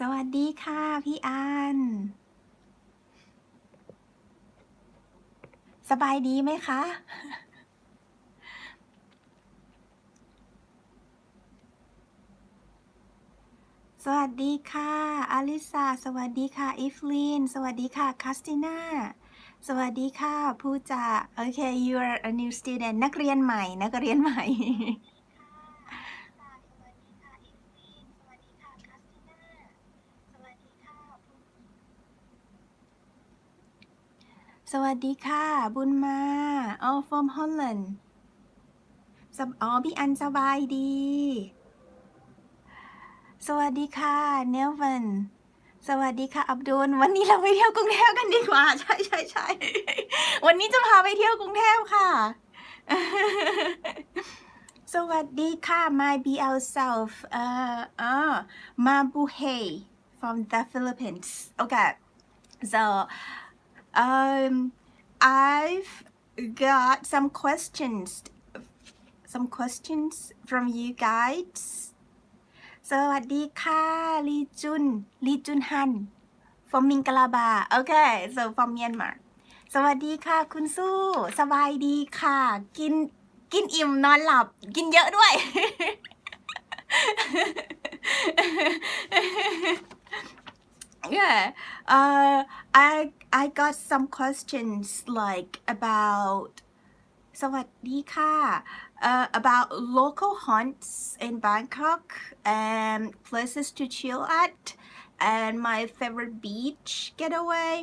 สวัสดีค่ะพี่อันสบายดีไหมคะสวัสดีค่ะอลิซาสวัสดีค่ะอิฟลินสวัสดีค่ะคาสติน่าสวัสดีค่ะผู้จ่าโอเค you are a new student นักเรียนใหม่นักเรียนใหม่ สวัสดีค่ะบุญมาfrom Holland พี่อันสบายดีสวัสดีค่ะเนลวินสวัสดีค่ะอับดุลวันนี้เราไปเที่ยวกรุงเทพกันดีกว่าใช่ใช่ใช่วันนี้จะพาไปเที่ยวกรุงเทพค่ะสวัสดีค่ะ my BL self Mabuhay from the Philippines okay so I've got some questions from you guys สวัสดีค่ะลีจุนฮัน from มิงกลาบา okay so from Myanmar สวัสดีค่ะคุณสู้สบายดีค่ะกินอิ่มนอนหลับกินเยอะด้วย yeah I got some questions like about สวัสดีค่ะ about local haunts in Bangkok and places to chill at and my favorite beach getaway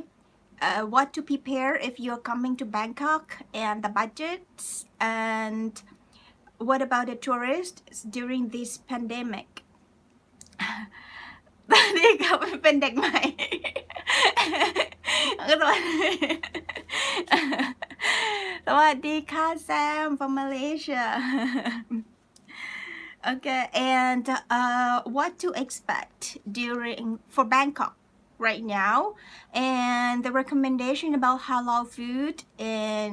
what to prepare if you're coming to Bangkok and the budgets and what about the tourists during this pandemic ตอนนี้เขาเป็นเด็กใหม่ สวัสดีค่ะ Sam from Malaysia okay and what to expect for Bangkok right now and the recommendation about halal food in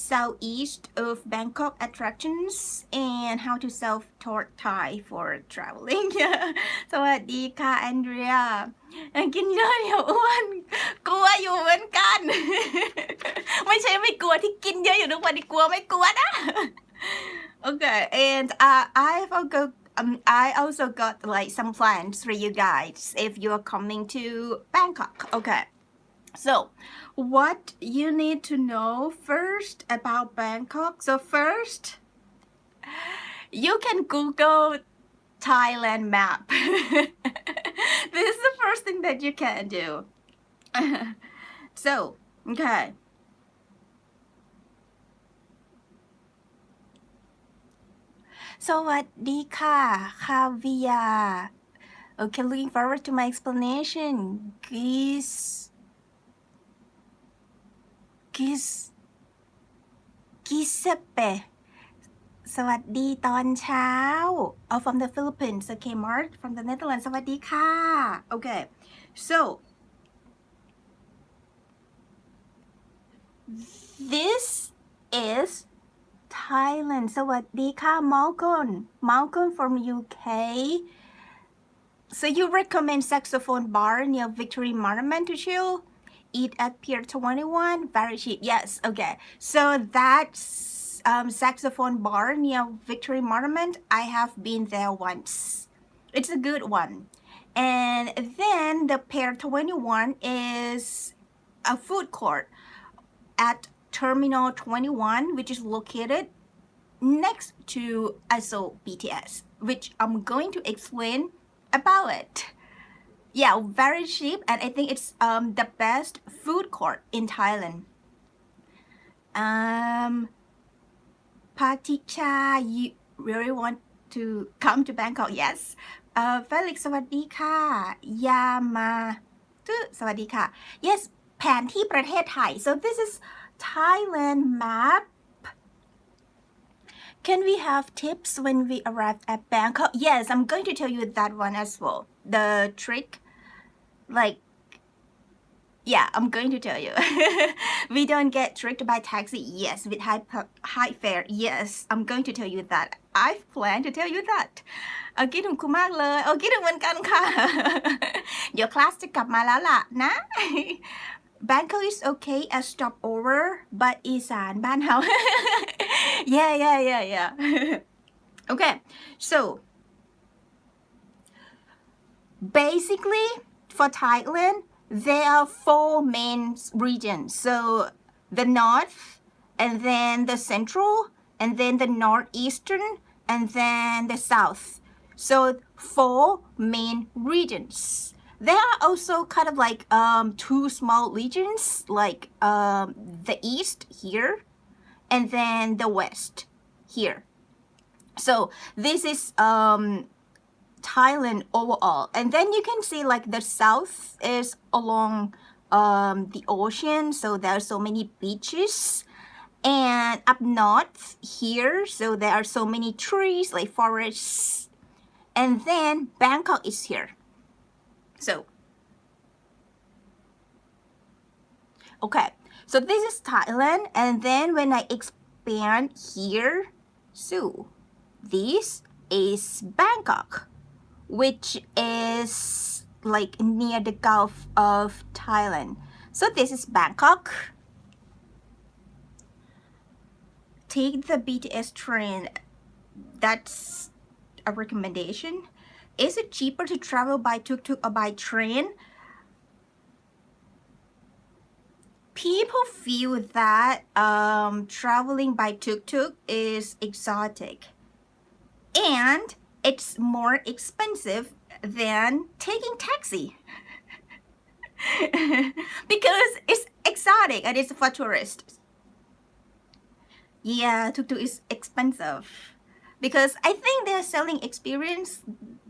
southeast of Bangkok attractions and how to self-taught Thai for traveling สวัสดีค่ะ Andrea กินเยอะเดี๋ยวอ้วนกลัวอยู่เหมือนกัน ไม่ใช่ไม่กลัวที่กินเยอะอยู่ทุกวันนี้กลัวไม่กลัวนะ okay and I also got like some plans for you guys if you're coming to Bangkok okay so what you need to know first about Bangkok so first you can Google Thailand map this is the first thing that you can do so okayสวัสดีค่ะคาเวีย okay looking forward to my explanation Giuseppe สวัสดีตอนเช้า from the Philippines okay Mark from the Netherlands สวัสดีค่ะ okay so this is Thailand สวัสดีค่ะ Malcolm from UK so you recommend saxophone bar near Victory Monument to chill eat at Pier 21 very cheap yes okay so that's saxophone bar near Victory Monument I have been there once it's a good one and then the Pier 21 is a food court at Terminal 21 which is located next to ISO BTS which I'm going to explain about it yeah very cheap and I think it's the best food court in Thailand Paticha you really want to come to Bangkok yes Felix สวัสดีค่ะยามาสวัสดีค่ะ yes แผนที่ประเทศไทย so this is Thailand map can we have tips when we arrive at Bangkok yes I'm going to tell you that one as well the trick like Yeah, I'm going to tell you. We don't get tricked by taxi. Yes, with high fare. Yes, I'm going to tell you that. I plan to tell you that. คิดถึงคุณมากเลยคิดถึงเหมือนกันค่ะ เดี๋ยวคลาสจะกลับมาแล้วล่ะนะ Bangkok is okay as stopover but อีสานบ้านเฮา yeah okay so basically for Thailand there are 4 main regions so the north and then the central and then the northeastern and then the south so 4 main regions there are also kind of like 2 small regions like the east here and then the west here so this is Thailand overall and then you can see like the south is along the ocean so there are so many beaches and up north here so there are so many trees like forests and then Bangkok is here so okay so this is Thailand and then when I expand here so this is Bangkok which is like near the Gulf of Thailand so this is Bangkok take the BTS train that's a recommendation is it cheaper to travel by tuk-tuk or by train people feel that traveling by tuk-tuk is exotic and it's more expensive than taking taxi because it's exotic and it's for tourists yeah tuk-tuk is expensive because I think they're selling experience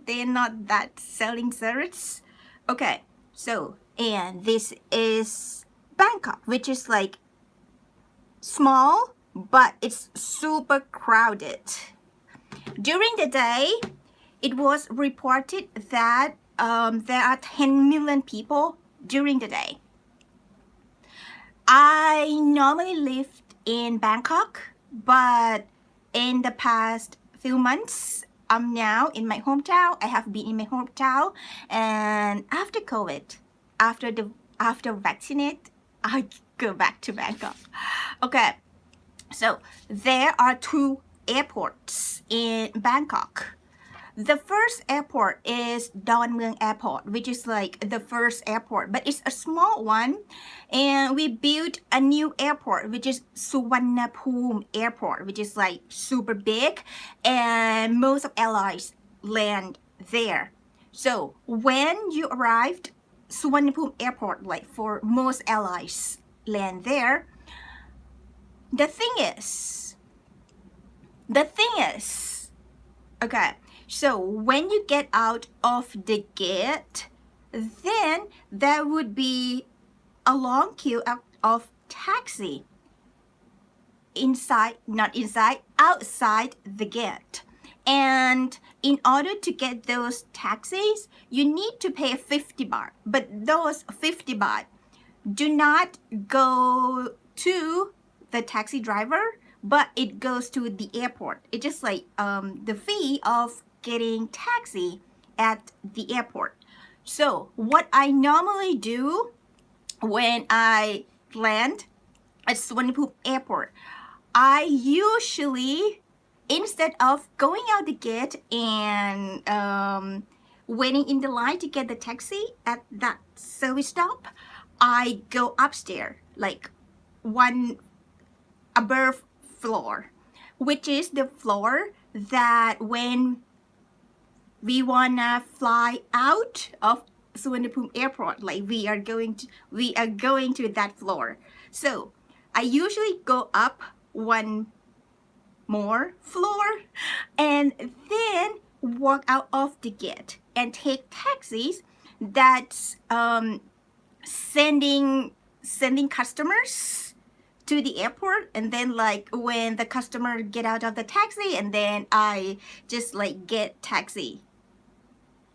they're not that selling service okay so and this is Bangkok which is like small but it's super crowded during the day it was reported that there are 10 million people during the day I normally lived in Bangkok but in the past few months I'm now in my hometown I have been in my hometown and after COVID after vaccinate I go back to Bangkok okay so there are 2 airports in Bangkok the first airport is Don Mueang Airport which is like the first airport but it's a small one and we built a new airport which is Suvarnabhumi Airport which is like super big and most of airlines land there so when you arrived Suvarnabhumi Airport like for most airlines land there the thing is okay so when you get out of the gate then there would be a long queue of taxi outside the gate and in order to get those taxis you need to pay 50 baht but those 50 baht do not go to the taxi driver but it goes to the airport it's just like the fee of getting taxi at the airport so what I normally do when I land at Suvarnabhumi Airport I usually instead of going out the gate and waiting in the line to get the taxi at that service stop I go upstairs like one above floor which is the floor that when we wanna fly out of Suvarnabhumi Airport like we are going to that floor so I usually go up one more floor and then walk out of the gate and take taxis that's sending customers to the airport and then like when the customer get out of the taxi and then I just like get taxi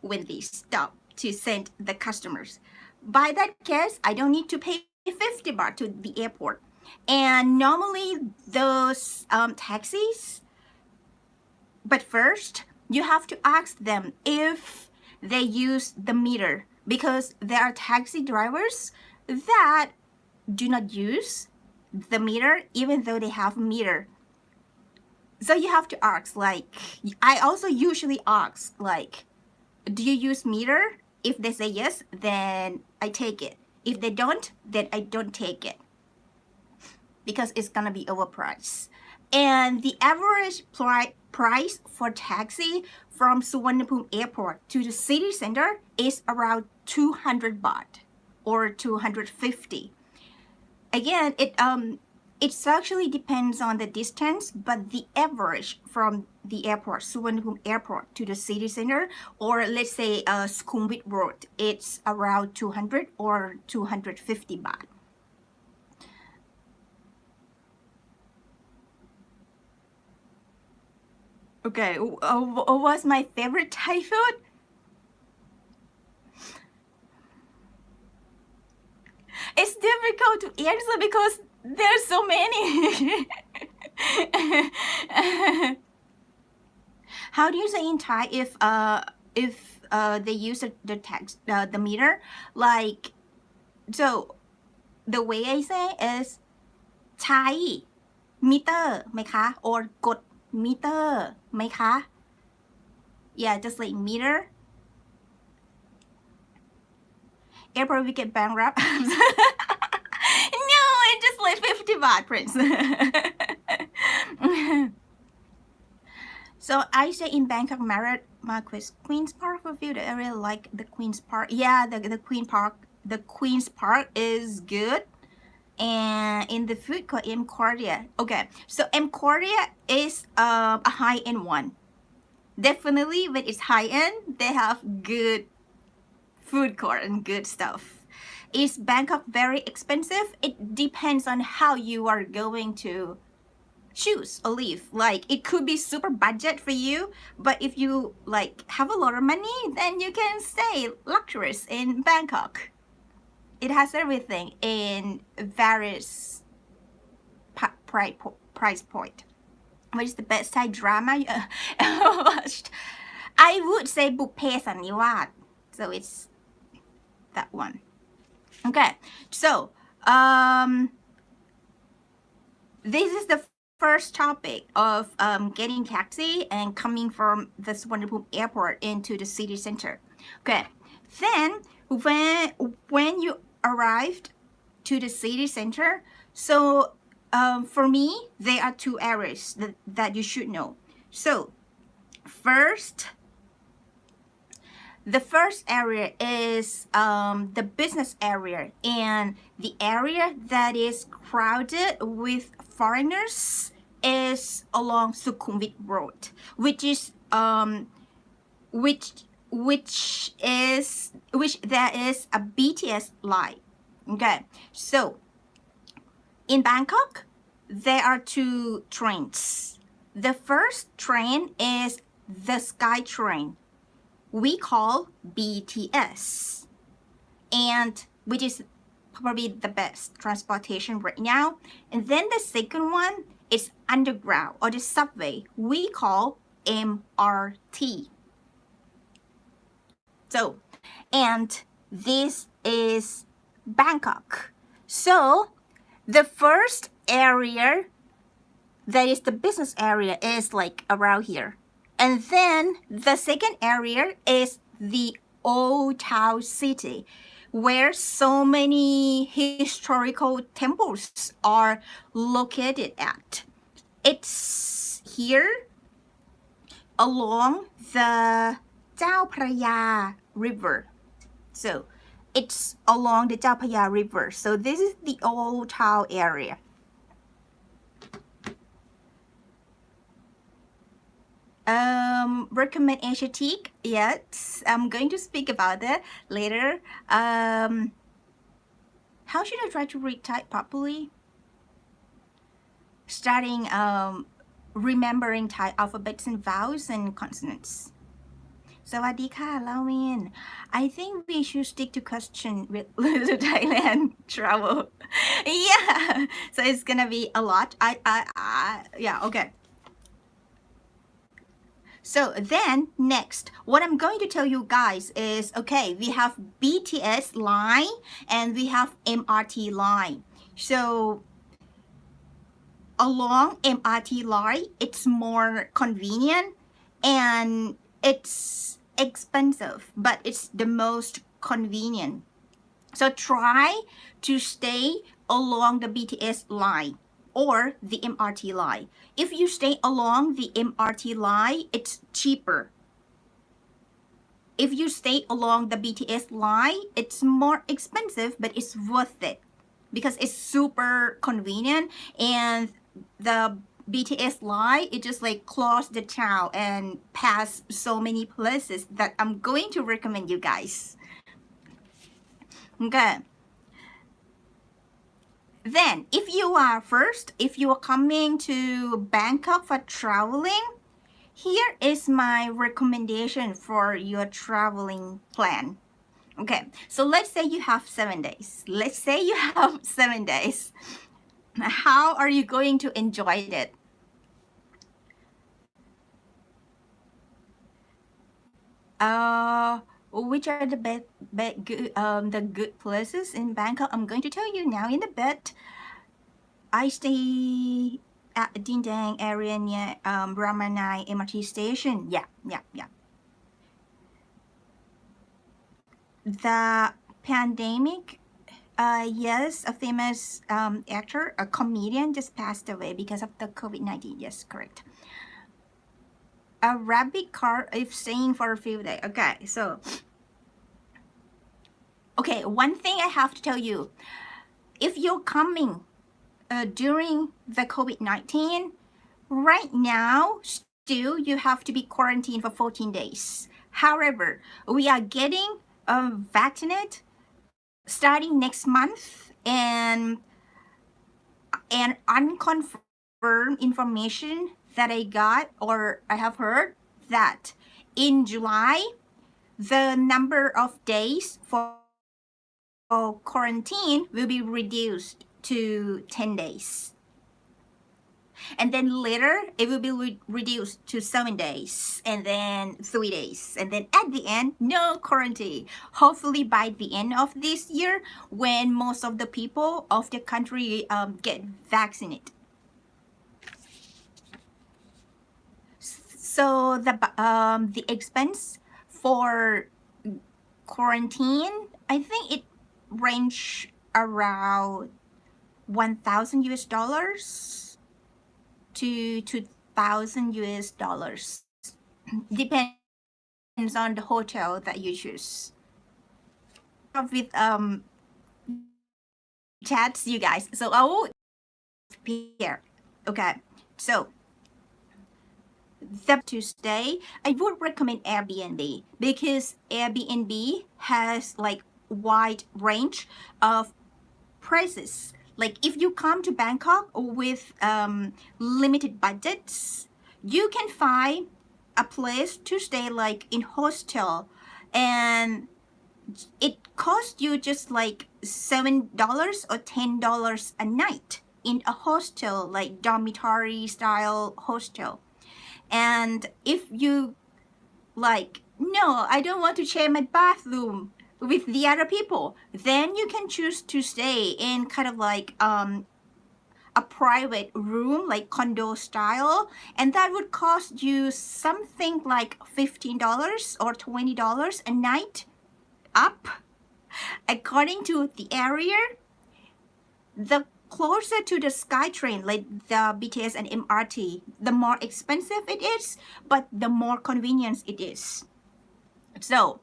when they stop to send the customers by that case, I don't need to pay 50 baht to the airport. And normally those taxis, but first you have to ask them if they use the meter, because there are taxi drivers that do not use the meter even though they have a meter. So you have to ask, like, I also usually ask, like, do you use meter? If they say yes, then I take it. If they don't, then I don't take it, because it's gonna be overpriced. And the average price for taxi from Suvarnabhumi Airport to the city center is around 200 baht or 250. Again, it actually depends on the distance, but the average from the airport, Suvarnabhumi Airport, to the city center, or let's say Sukhumvit Road, it's around 200 or 250 baht. Okay, what's my favorite Thai food? It's difficult to answer because there's so many. How do you say in Thai if they use the text the meter? Like, so the way I say is ใช้มิเตอร์ไหมคะ or กดมิเตอร์ไหมคะ Yeah, just like meter. Airport we get bankrupt. No, it's just like 50 baht, Prince. So I say in Bangkok Marquis Queen's Park review that I really like the Queen's Park. Yeah, the Queen's Park is good. And in the food court, M Cordia. Okay, so M Cordia is a high-end one. Definitely when it's high-end, they have good food court and good stuff. Is Bangkok very expensive? It depends on how you are going to choose or live. Like, it could be super budget for you, but if you like have a lot of money, then you can stay luxurious in Bangkok. It has everything in various price point. What is the best Thai drama you ever watched? I would say Bupphe Sannivat. So it's that one. Okay, so this is the first topic of getting taxi and coming from the Suvarnabhumi Airport into the city center. Okay, then when you arrived to the city center, so for me, there are two areas that you should know. So first, the first area is the business area, and the area that is crowded with foreigners is along Sukhumvit Road, which there is a BTS line. Okay, so in Bangkok, there are two trains. The first train is the Sky Train. We call BTS, and which is probably the best transportation right now. And then the second one is underground or the subway. We call MRT. So, and this is Bangkok. So the first area, that is the business area, is like around here. And then the second area is the old town city, where so many historical temples are located at. It's here along the Chao Phraya River. So it's along the Chao Phraya River. So this is the old town area. Recommend Asiatic. Yes, I'm going to speak about that later. How should I try to read Thai properly? Starting remembering Thai alphabets and vowels and consonants. Sawadika, Lawin. I think we should stick to question with to Thailand travel. Yeah, so it's gonna be a lot. Yeah, okay. So then next, what I'm going to tell you guys is, okay, we have BTS line and we have MRT line. So along MRT line, it's more convenient and it's expensive, but it's the most convenient. So try to stay along the BTS line or the MRT line. If you stay along the MRT line, it's cheaper. If you stay along the BTS line, it's more expensive, but it's worth it because it's super convenient, and the BTS line, it just like cross the town and pass so many places that I'm going to recommend you guys. Okay. Then, if you are coming to Bangkok for traveling, here is my recommendation for your traveling plan. Okay, so let's say you have 7 days. Let's say you have 7 days. How are you going to enjoy it? Which are the good places in Bangkok? I'm going to tell you now in a bit. I stay at Dindang area near Ramanai MRT station. Yeah. The pandemic, yes, a famous actor, a comedian just passed away because of the COVID-19. Yes, correct. A rabbit car if staying for a few days. Okay, so one thing I have to tell you, if you're coming during the COVID-19, right now still you have to be quarantined for 14 days. However, we are getting vaccinated starting next month, and unconfirmed information that I got or I have heard that in July the number of days for quarantine will be reduced to 10 days. And then later it will be reduced to 7 days, and then 3 days, and then at the end no quarantine. Hopefully by the end of this year, when most of the people of the country get vaccinated. So the expense for quarantine, I think it range around 1,000 US dollars to 2,000 US dollars. Depends on the hotel that you choose. With chats, you guys. So I will here. Okay. So to stay, I would recommend Airbnb because Airbnb has like wide range of prices. Like if you come to Bangkok with limited budgets, you can find a place to stay like in hostel, and it costs you just like $7 or $10 a night in a hostel, like dormitory style hostel. And if you like, no, I don't want to share my bathroom with the other people, then you can choose to stay in kind of like a private room, like condo style, and that would cost you something like $15 or $20 a night up. According to the area, the closer to the SkyTrain, like the BTS and MRT, the more expensive it is, but the more convenience it is. So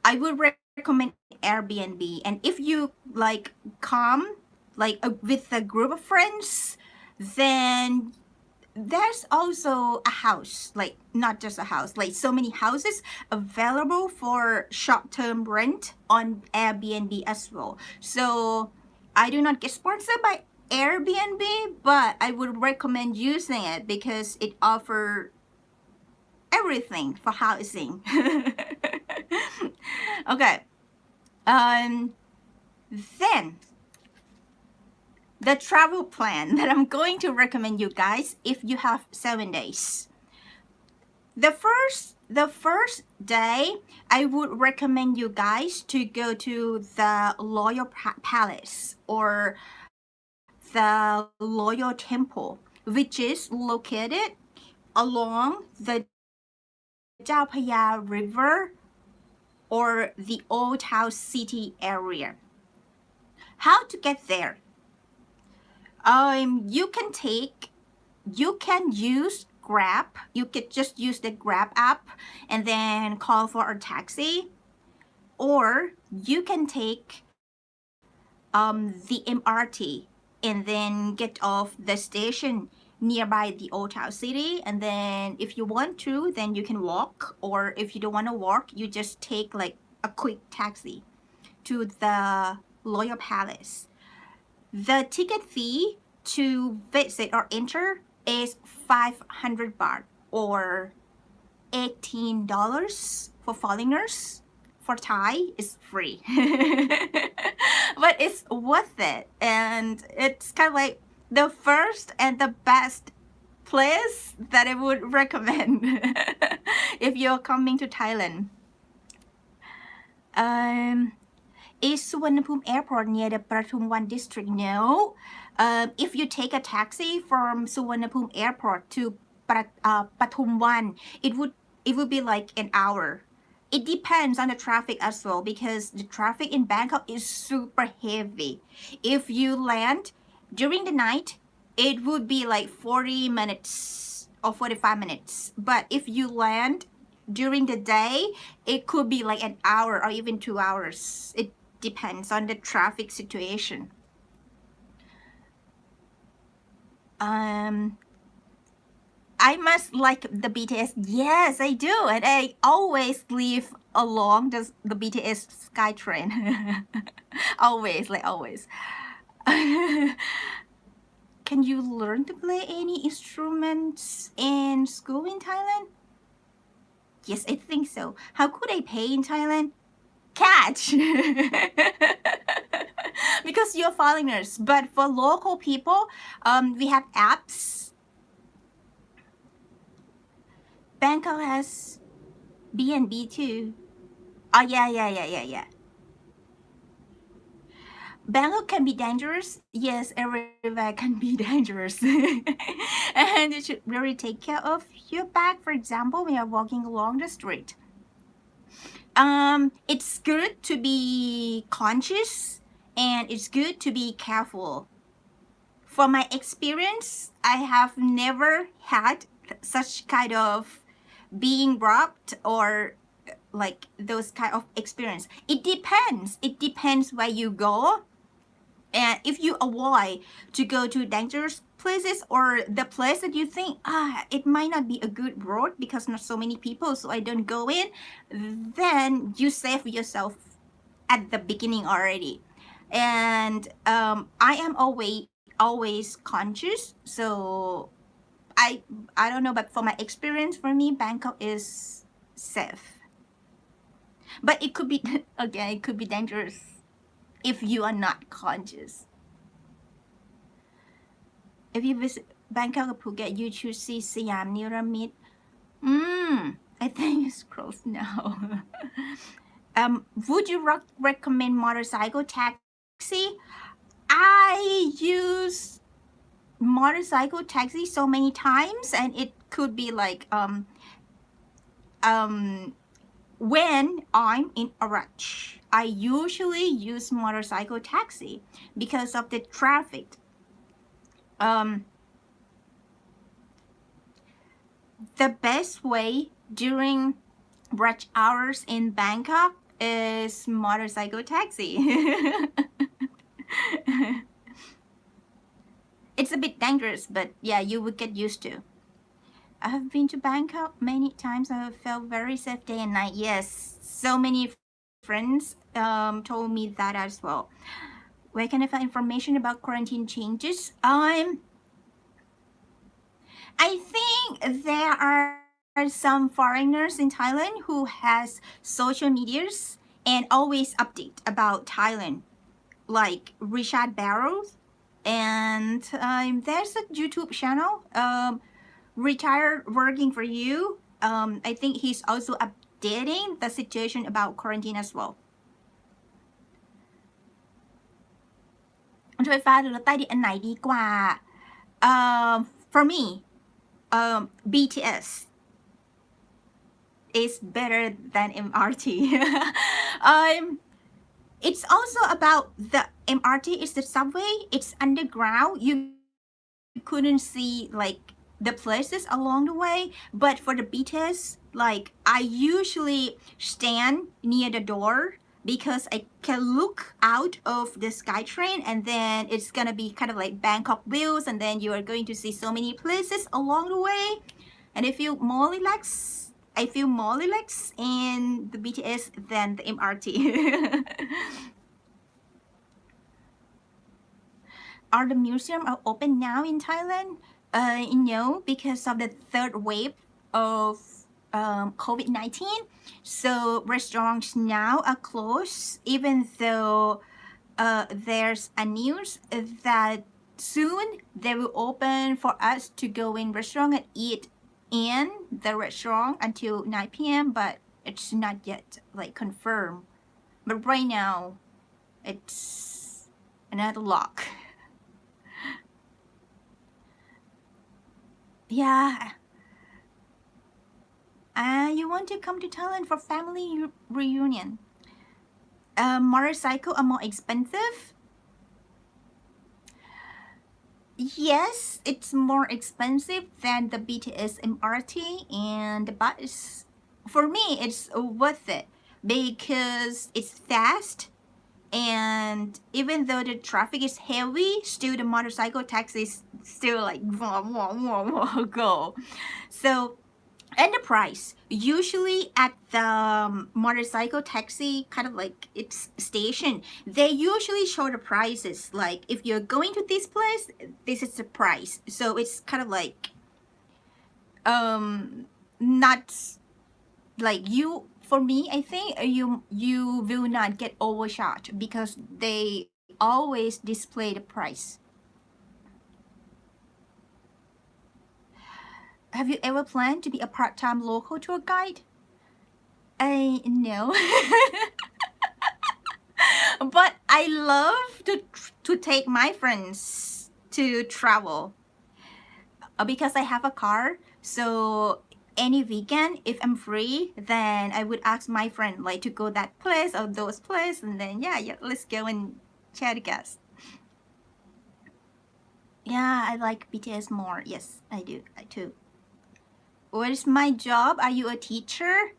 I would recommend Airbnb. And if you like come like with a group of friends, then there's also a house, like not just a house, like so many houses available for short-term rent on Airbnb as well. So I do not get sponsored by Airbnb, but I would recommend using it because it offers everything for housing. Okay. Then the travel plan that I'm going to recommend you guys if you have 7 days. The first day, I would recommend you guys to go to the Royal Palace or the Royal Temple, which is located along the Chao Phraya River or the Old Town City area. How to get there? You can use Grab. You could just use the Grab app and then call for a taxi, or you can take the MRT and then get off the station nearby the Old Town City, and then if you want to, then you can walk, or if you don't want to walk, you just take like a quick taxi to the Royal Palace. The ticket fee to visit or enter is 500 baht or $18 for foreigners. For Thai, it's free. But it's worth it, and it's kind of like the first and the best place that I would recommend if you're coming to Thailand. Is Suvarnabhumi Airport near the Pathumwan district? No. If you take a taxi from Suvarnabhumi Airport to Pathumwan, it would be like an hour. It depends on the traffic as well, because the traffic in Bangkok is super heavy. If you land during the night, it would be like 40 minutes or 45 minutes. But if you land during the day, it could be like an hour or even 2 hours. It depends on the traffic situation. I must like the BTS. Yes, I do, and I always live along the BTS SkyTrain. Always, like always. Can you learn to play any instruments in school in Thailand? Yes, I think so. How could I pay in Thailand? Catch. Because you're foreigners. But for local people, we have apps. Bangkok has B&B too. Oh, yeah. Bangkok can be dangerous. Yes, everywhere can be dangerous. And you should really take care of your back. For example, when you're walking along the street. It's good to be conscious, and it's good to be careful. For my experience, I have never had such kind of being robbed or like those kind of experience. It depends where you go, and if you avoid to go to dangerous places or the place that you think it might not be a good road because not so many people, so I don't go in, then you save yourself at the beginning already. And I am always conscious, so I don't know, but for my experience, for me, Bangkok is safe. But it could be, again, it could be dangerous if you are not conscious. If you visit Bangkok or Phuket, you should see Siam Pyramid. I think it's closed now. Would you recommend motorcycle taxi? I use motorcycle taxi so many times, and it could be like when I'm in a rush, I usually use motorcycle taxi because of the traffic. The best way during rush hours in Bangkok is motorcycle taxi. It's a bit dangerous, but yeah, you would get used to. I have been to Bangkok many times. I have felt very safe day and night. Yes, so many friends told me that as well. Where can I find information about quarantine changes? I think there are some foreigners in Thailand who has social medias and always update about Thailand, like Richard Barrows. And there's a YouTube channel, Retired Working for You. I think he's also updating the situation about quarantine as well. รถไฟฟ้าหรือรถใต้ดินอันไหนดีกว่า for me BTS is better than MRT. It's also about the MRT is the subway. It's underground. You couldn't see like the places along the way. But for the BTS, like I usually stand near the door because I can look out of the SkyTrain, and then it's gonna be kind of like Bangkok views, and then you are going to see so many places along the way, and I feel more relaxed. I feel more relaxed in the BTS than the MRT. Are the museums are open now in Thailand? No, because of the third wave of COVID-19. So restaurants now are closed, even though there's a news that soon they will open for us to go in restaurant and eat in the restaurant until 9 p.m. But it's not yet like confirmed. But right now, it's another lock. Yeah. You want to come to Thailand for family reunion? Motorcycle are more expensive. Yes, it's more expensive than the BTS MRT and the bus. For me, it's worth it because it's fast, and even though the traffic is heavy, still the motorcycle taxis still like go. So, and the price usually at the motorcycle taxi kind of like its station, they usually show the prices like if you're going to this place, this is the price. So it's kind of like not like you, for me, I think you will not get overcharged because they always display the price. Have you ever planned to be a part-time local tour guide? No. But I love to take my friends to travel because I have a car. So any weekend, if I'm free, then I would ask my friend like to go that place or those place, and then yeah, let's go and share the gas. Yeah, I like BTS more. Yes, I do. I too. What is my job? Are you a teacher?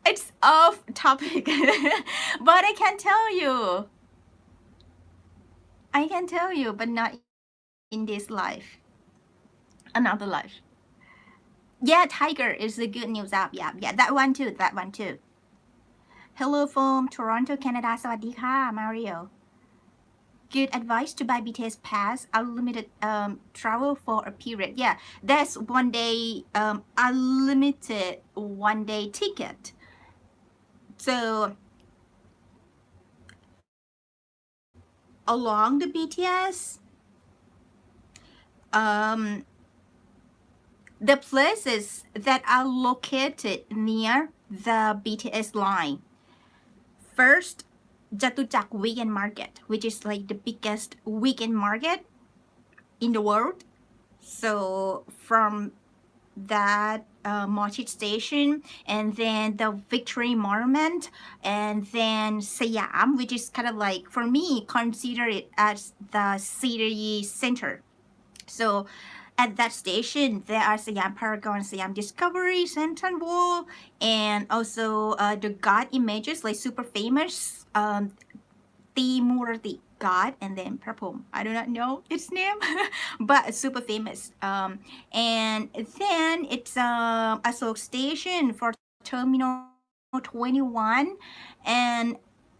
It's off topic. But I can tell you. I can tell you, but not in this life. Another life. Yeah, Tiger is the good news app. Yeah, that one too. That one too. Hello from Toronto, Canada. สวัสดีค่ะ Mario. Good advice to buy BTS pass, unlimited travel for a period. Yeah, that's one day unlimited one day ticket. So along the BTS, the places that are located near the BTS line. First, Jatuchak Weekend Market, which is like the biggest weekend market in the world. So from that Mochit station, and then the Victory Monument, and then Siam, which is kind of like, for me, consider it as the city center. So at that station, there are Siam Paragon, Siam Discovery, Central Wall, and also the god images, like super famous Timurati god, and then Prapom. I do not know its name, but super famous. And then it's Asok Station for Terminal 21, and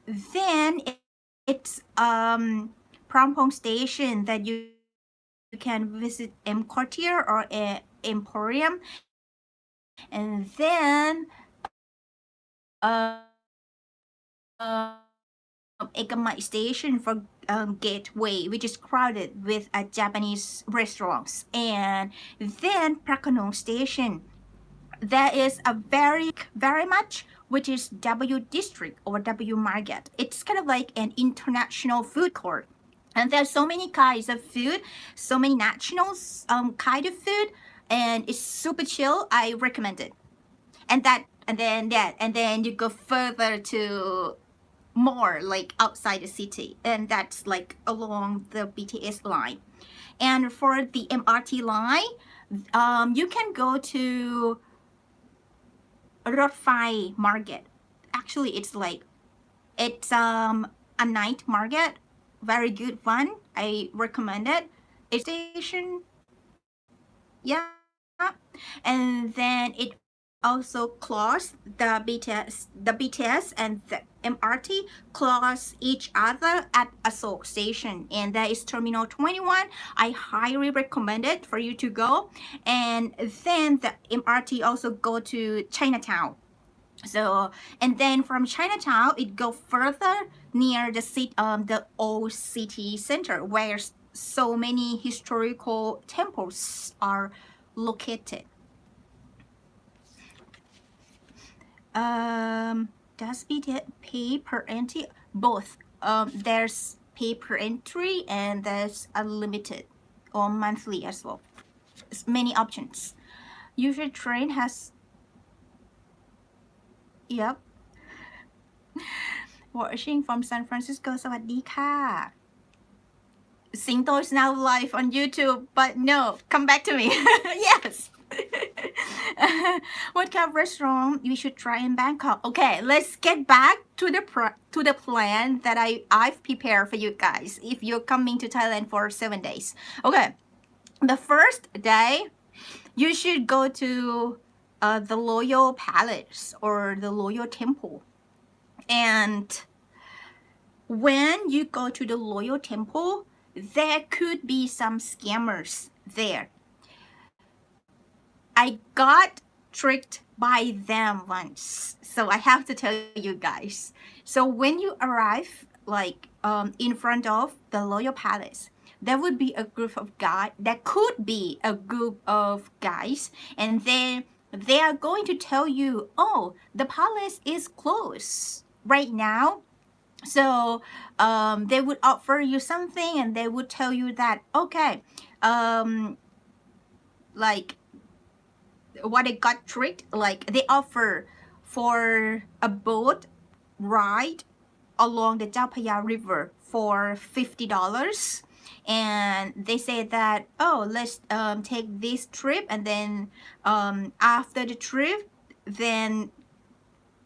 then it's Prampong Station that you can visit M Quartier or Emporium, and then Ekamai Station for Gateway, which is crowded with Japanese restaurants, and then Prakanong Station. There is a very much, which is W District or W Market. It's kind of like an international food court, and there's so many kinds of food, so many nationals kind of food, and it's super chill. I recommend it. And then you go further to more like outside the city, and that's like along the BTS line. And for the MRT line, you can go to Rothai Market. Actually, it's a night market, very good one. I recommend it. It's station, yeah, and then it also close the BTS and the MRT close each other at Asok Station, and that is Terminal 21. I highly recommend it for you to go. And then the MRT also go to Chinatown. So, and then from Chinatown, it go further near the old city center, where so many historical temples are located. Does BTS pay per entry? Both. There's pay per entry and there's unlimited or monthly as well. It's many options. Usual train has, yep. Watching from San Francisco. สวัสดีค่ะ Singto is now live on YouTube, but no, come back to me. Yes. What kind of restaurant you should try in Bangkok? Okay, let's get back to the plan that I've prepared for you guys if you're coming to Thailand for 7 days. Okay, the first day you should go to the Royal Palace or the Royal Temple. And when you go to the Royal Temple, there could be some scammers there. I got tricked by them once, so I have to tell you guys. So when you arrive in front of the Royal Palace, there would be a group of guys. There could be a group of guys, and then they are going to tell you, oh, the palace is closed right now. So they would offer you something, and they would tell you that, okay, what I got tricked, they offer for a boat ride along the Ayutthaya River for $50. And they say that, oh, let's take this trip, and then after the trip, then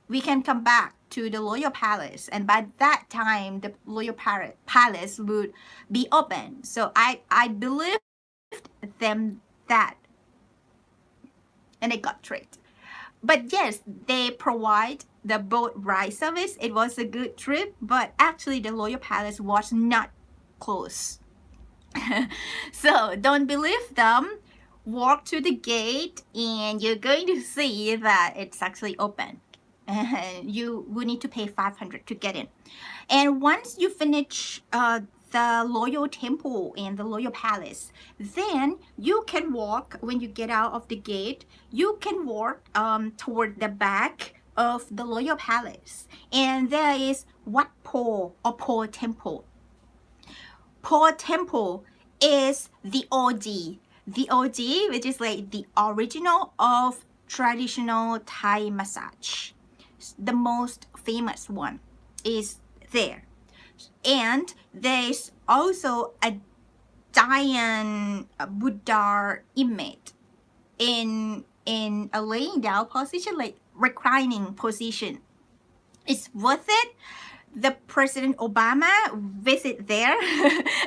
we can come back to the Royal Palace, and by that time the Royal Palace would be open. So I believed them that, and I got tricked. But yes, they provide the boat ride service. It was a good trip, but actually the Royal Palace was not closed. So don't believe them. Walk to the gate and you're going to see that it's actually open. And you will need to pay $500 to get in. And once you finish the Royal Temple and the Royal Palace, then you can walk, when you get out of the gate, you can walk toward the back of the Royal Palace. And there is Wat Po or Po Temple. Po Temple is the OG. The OG, which is like the original of traditional Thai massage. The most famous one is there. And there's also a giant Buddha image in a laying down position, like reclining position. It's worth it. The President Obama visit there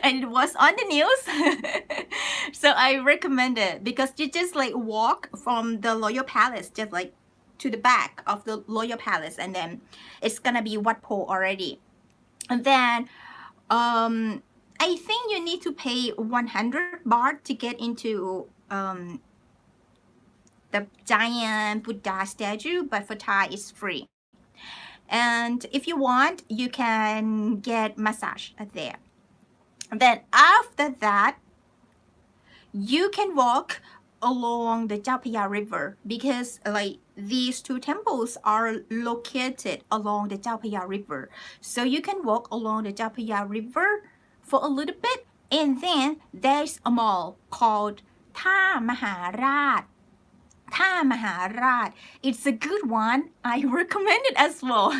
and it was on the news. So I recommend it because you just walk from the Royal Palace just to the back of the Royal Palace, and then it's gonna be Wat Po already. And then I think you need to pay 100 baht to get into the giant Buddha statue, but for Thai it's free. And if you want, you can get massage there. Then after that, you can walk along the Chapaya River because like these two temples are located along the Chapaya River. So you can walk along the Chapaya River for a little bit, and then there's a mall called Tha Maharaj. Tha Maharaj. It's a good one. I recommend it as well.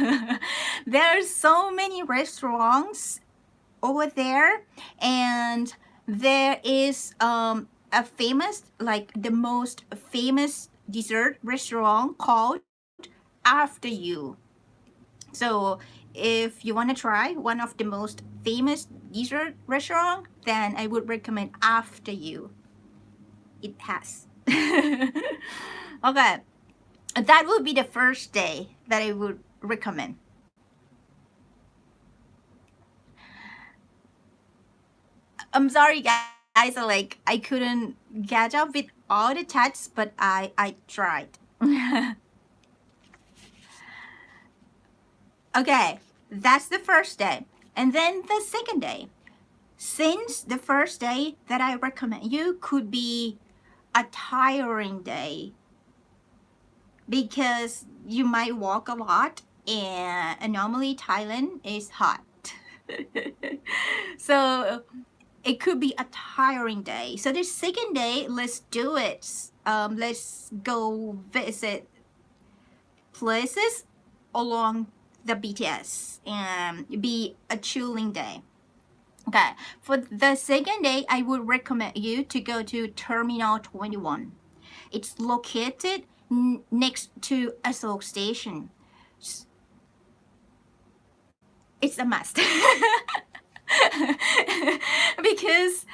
There are so many restaurants over there, and there is a famous, like the most famous dessert restaurant called After You. So if you want to try one of the most famous dessert restaurant, then I would recommend After You. It has. Okay, that would be the first day that I would recommend. I'm sorry guys, like I couldn't catch up with all the texts, but I tried. Okay, that's the first day. And then the second day. Since the first day that I recommend you could be a tiring day because you might walk a lot, and normally Thailand is hot. So it could be a tiring day. So the second day, let's do it. Let's go visit places along the BTS and be a chilling day. Okay, for the second day, I would recommend you to go to Terminal 21. It's located next to Asok Station. It's a must. because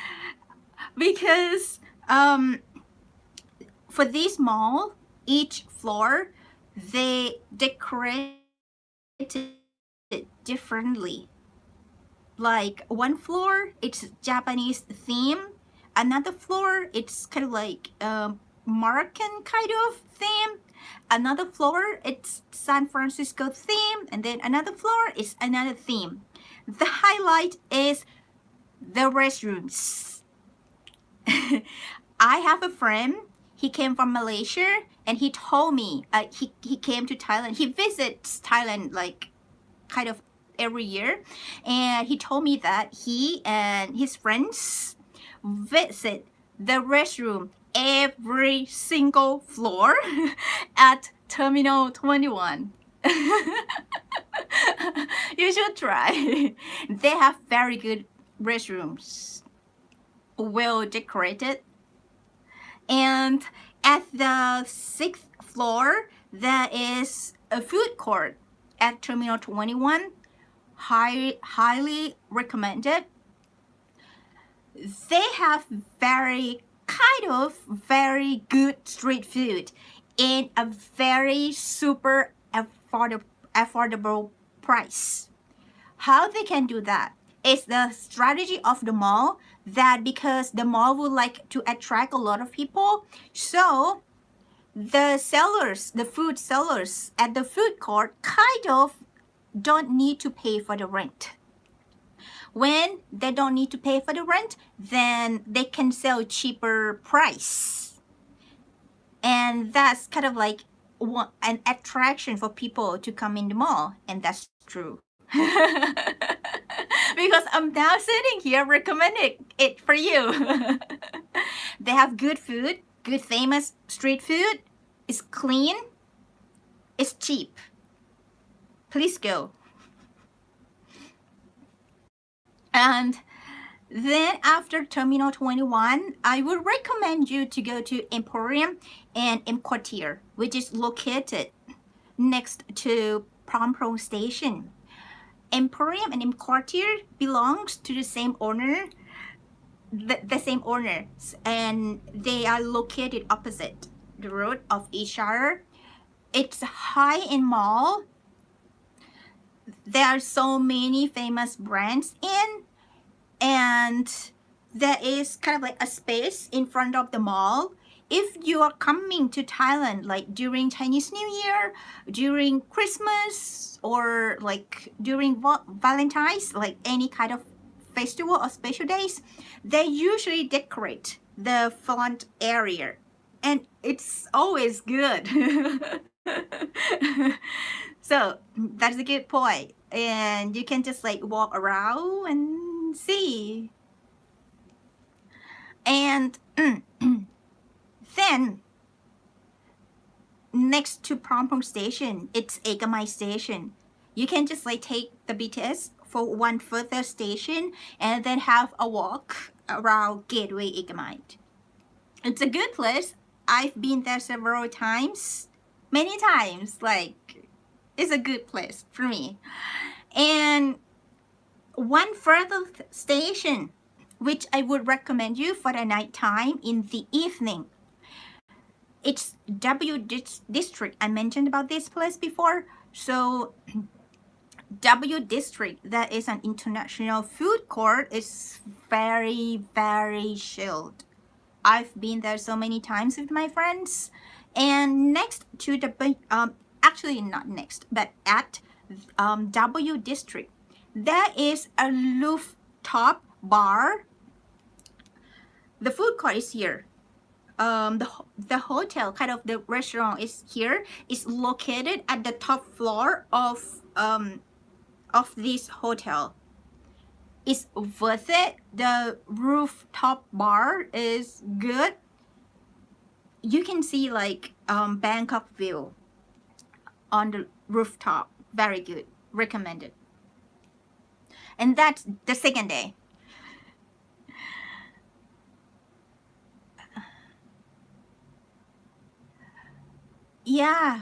for this mall, each floor they decorate it differently. Like one floor it's Japanese theme, another floor it's kind of like Moroccan kind of theme, another floor it's San Francisco theme, and then another floor is another theme. The highlight is the restrooms. I have a friend, he came from Malaysia, and he told me he came to Thailand. He visits Thailand like kind of every year, and he told me that he and his friends visit the restroom every single floor at Terminal 21. You should try. They have very good restrooms, well decorated. And at the 6th floor there is a food court at Terminal 21. Highly recommended. They have very good street food in a very super affordable price. How they can do that? It's the strategy of the mall, that because the mall would like to attract a lot of people, so the sellers, the food sellers at the food court kind of don't need to pay for the rent. When they don't need to pay for the rent, then they can sell cheaper price. And that's kind of like an attraction for people to come in the mall, and that's true. Because I'm now sitting here recommending it for you. They have good food, good famous street food. It's clean, it's cheap. Please go. And then after Terminal 21, I would recommend you to go to Emporium and M Quartier, which is located next to Prom Station. Emporium and M Quartier belongs to the same owner, the same owner, and they are located opposite the road of each other. It's a high-end mall. There are so many famous brands in, and there is kind of like a space in front of the mall. If you are coming to Thailand like during Chinese New Year, during Christmas, or like during Valentine's, like any kind of festival or special days, they usually decorate the front area, and it's always good. So that's a good point, and you can just like walk around and see. And then next to Prompong Station, it's Ekamai Station. You can just like take the BTS for one further station and then have a walk around Gateway Ekamai. It's a good place. I've been there several times, many times. Like, it's a good place for me. And one further station, which I would recommend you for the night time in the evening, it's W District. I mentioned about this place before. So W District, that is an international food court, is very, very chilled. I've been there so many times with my friends. And next to the actually not next, but at W District, there is a rooftop bar. The food court is here. The hotel, kind of the restaurant, is here. It's located at the top floor of this hotel. It's worth it. The rooftop bar is good. You can see like Bangkok view on the rooftop. Very good. Recommended. And that's the second day. Yeah,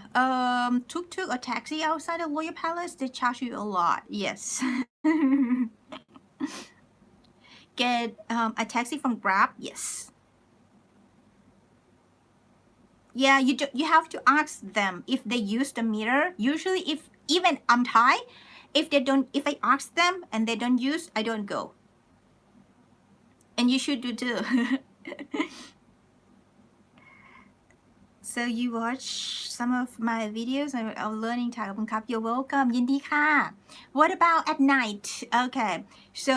tuk-tuk or taxi outside of Royal Palace, they charge you a lot. Yes. Get a taxi from Grab. Yes. Yeah, you have to ask them if they use the meter. Usually, if even I'm Thai, if I ask them and they don't use, I don't go. And you should do too. So you watch some of my videos of learning Thai. You're welcome. ยินดีค่ะ What about at night? Okay, so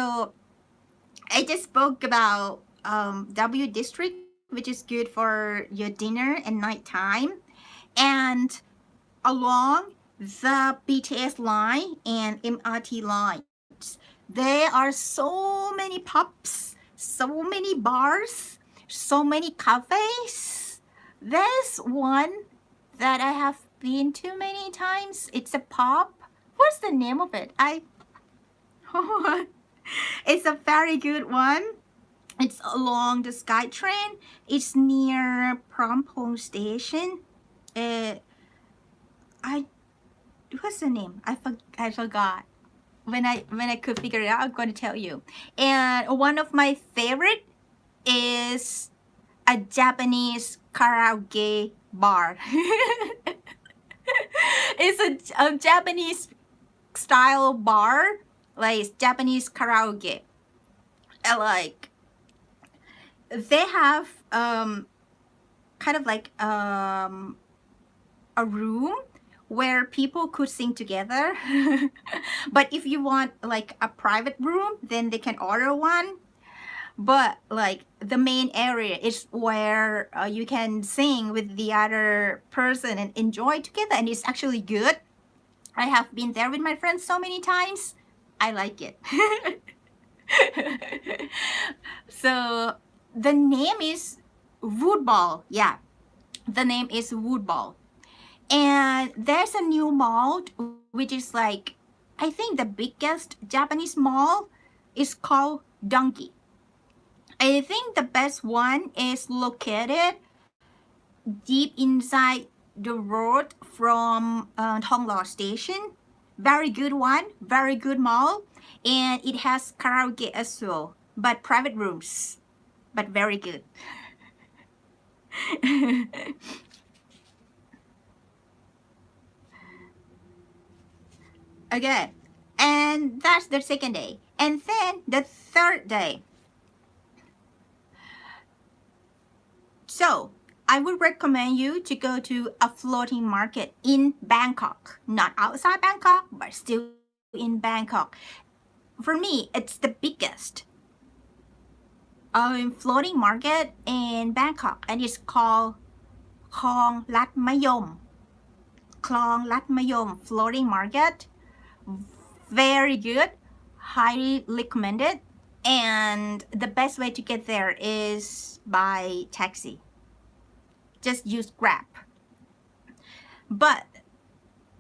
I just spoke about W District, which is good for your dinner and nighttime, and along the BTS line and MRT lines, there are so many pubs, so many bars, so many cafes. There's one that I have been to many times. It's a pub. What's the name of it? It's a very good one. It's along the SkyTrain. It's near Prompong Station. What's the name? I forgot. When I could figure it out, I'm going to tell you. And one of my favorite is a Japanese karaoke bar. It's a Japanese style bar, like Japanese karaoke. Like they have kind of like a room where people could sing together. But if you want like a private room, then they can order one. But like the main area is where you can sing with the other person and enjoy together, and it's actually good. I have been there with my friends so many times. I like it. So the name is Woodball. Yeah, the name is Woodball. And there's a new mall which is like, I think the biggest Japanese mall is called Donkey. I think the best one is located deep inside the road from Thonglo Station. Very good one, very good mall, and it has karaoke as well, but private rooms, but very good. Okay, and that's the second day. And then the third day. So I would recommend you to go to a floating market in Bangkok, not outside Bangkok, but still in Bangkok. For me, it's the biggest floating market in Bangkok, and it's called Klong Lat Mayom. Klong Lat Mayom floating market. Very good, highly recommended. And the best way to get there is by taxi. Just use Grab. But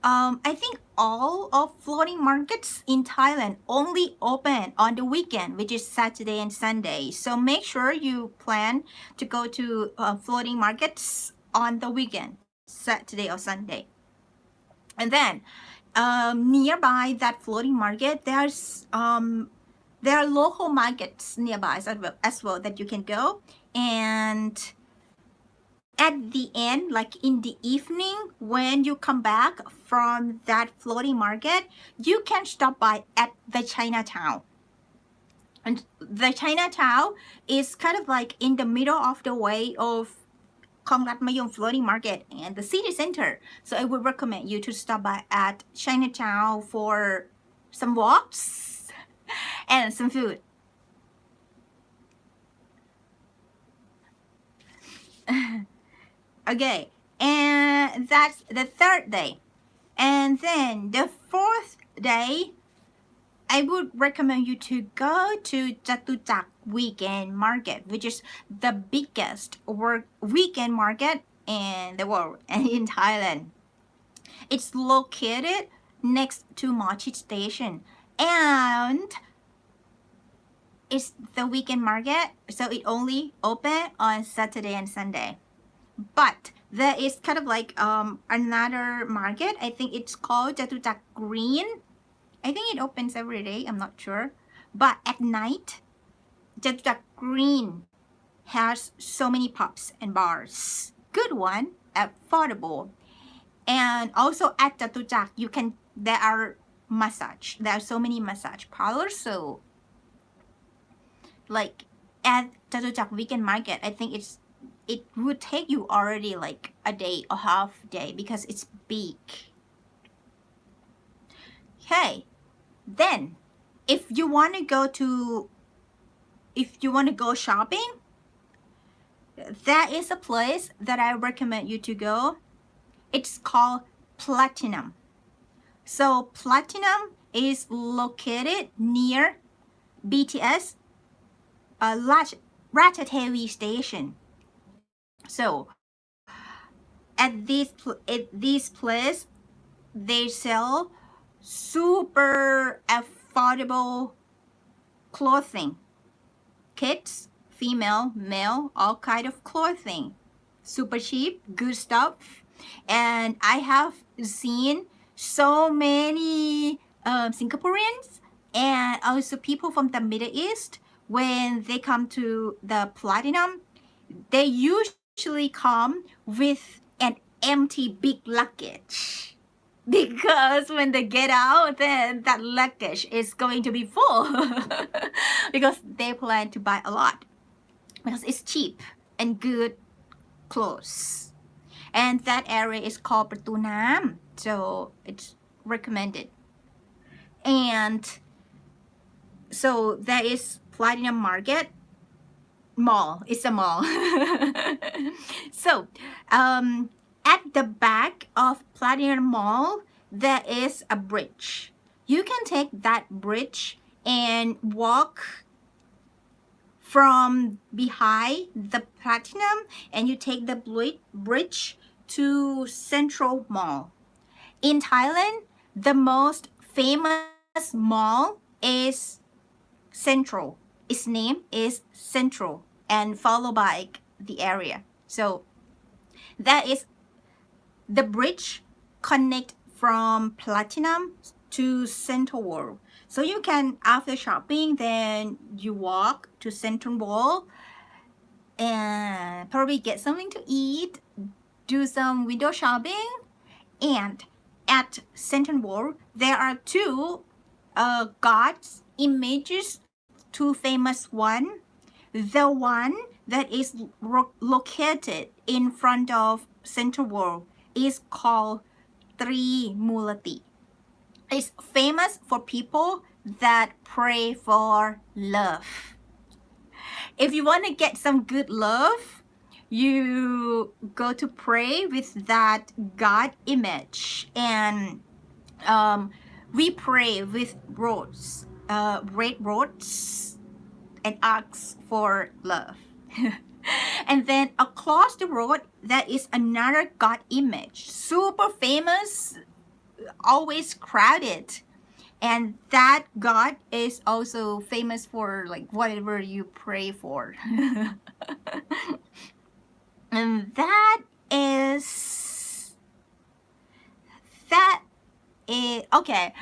I think all of floating markets in Thailand only open on the weekend, which is Saturday and Sunday. So make sure you plan to go to floating markets on the weekend, Saturday or Sunday. And then nearby that floating market, there are local markets nearby as well that you can go. And at the end, like in the evening, when you come back from that floating market, you can stop by at the Chinatown. And the Chinatown is kind of like in the middle of the way of Khong Lat Mayom floating market and the city center. So I would recommend you to stop by at Chinatown for some walks and some food. Okay, and that's the third day. And then the fourth day, I would recommend you to go to Jatuchak weekend market, which is the biggest weekend market in the world and in Thailand. It's located next to Mochit Station, and it's the weekend market, so it only open on Saturday and Sunday. But there is kind of like another market. I think it's called Jatuchak Green. I think it opens every day. I'm not sure. But at night, Jatuchak Green has so many pubs and bars. Good one, affordable. And also at Jatuchak, there are massage. There are so many massage parlors. So like at Jatuchak weekend market, I think it would take you already like a day or half day because it's big. Okay, then if you want to go shopping, that is a place that I recommend you to go. It's called Platinum. So Platinum is located near BTS Ratchathani station. So at this place, they sell super affordable clothing. Kids, female, male, all kind of clothing. Super cheap, good stuff. And I have seen so many Singaporeans and also people from the Middle East, when they come to the Platinum, they usually come with an empty big luggage, because when they get out, then that luggage is going to be full because they plan to buy a lot because it's cheap and good clothes. And that area is called Pratu Nam, so it's recommended. And so there is Platinum Market mall. It's a mall. So at the back of Platinum Mall, there is a bridge. You can take that bridge and walk from behind the Platinum, and you take the bridge to Central Mall. In Thailand, the most famous mall is Central. Its name is Central, and followed by the area. So that is the bridge connect from Platinum to Central World. So you can, after shopping, then you walk to Central World and probably get something to eat, do some window shopping. And at Central World, there are two God's images, two famous one. The one that is located in front of Central World is called Trimurti. It's famous for people that pray for love. If you want to get some good love, you go to pray with that God image, and we pray with rose, red rose, and ask for love. And then across the road, there is another God image, super famous, always crowded. And that God is also famous for like whatever you pray for. And that is okay.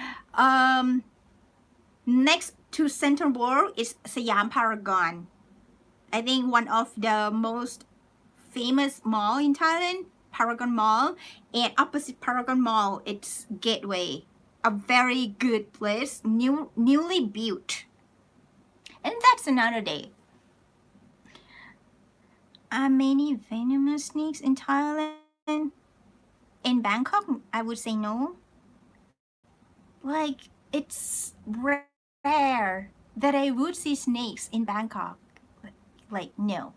Next to Central World is Siam Paragon. I think one of the most famous mall in Thailand, Paragon Mall, and opposite Paragon Mall, it's Gateway, a very good place, newly built. And that's another day. Are many venomous snakes in Thailand? In Bangkok, I would say no. Like, it's rare that I would see snakes in Bangkok. Like no.